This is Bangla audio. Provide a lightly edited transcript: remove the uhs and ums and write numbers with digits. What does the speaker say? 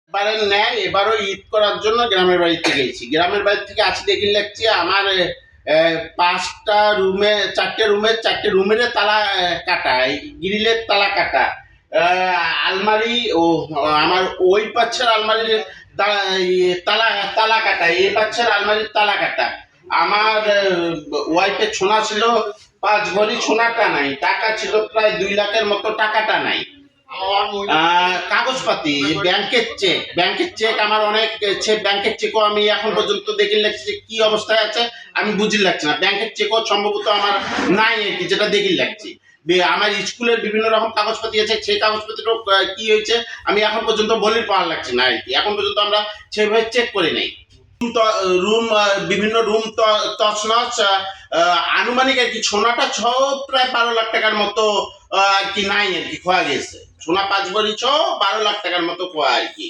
এবারের ন্যায় এবারও ঈদ করার জন্য গ্রামের বাড়িতে গেছি। গ্রামের বাড়ি থেকে আসি দেখি লাগছে আমার 5টা রুমে 4টে রুমের তালা কাটা, গ্রিলের তালা কাটা, আলমারি ও আমার ওই পাশের আলমারির তালা তালা কাটা, এই পাশের আলমারির তালা কাটা। আমার ওয়াইফের সোনা ছিল 5 ভরি, সোনাটা নাই। টাকা ছিল প্রায় 2 লাখের মতো, টাকাটা নাই। কাগজপাতি ব্যাংকের চেক আমার অনেক, ব্যাংকের চেকও আমি এখন পর্যন্ত দেখি লাগছে কি অবস্থায় আছে আমি বুঝি লাগছে না। ব্যাংকের চেকও সম্ভবত আমার নাই আর কি, যেটা দেখি লাগছি। আমার স্কুলের বিভিন্ন রকম কাগজপাতি আছে, সেই কাগজপত্র কি হয়েছে আমি এখন পর্যন্ত বলে পাওয়া লাগছে না আর কি। এখন পর্যন্ত আমরা সেভাবে চেক করি নাই। রুম বিভিন্ন রুম তছনছ, আনুমানিক আর কি সোনাটা সব প্রায় 12 লাখ টাকার মতো আর কি নাই আর কি, খোয়া গেছে। সোনা 5 ভরি 12 লাখ টাকার মতো খোয়া আর কি।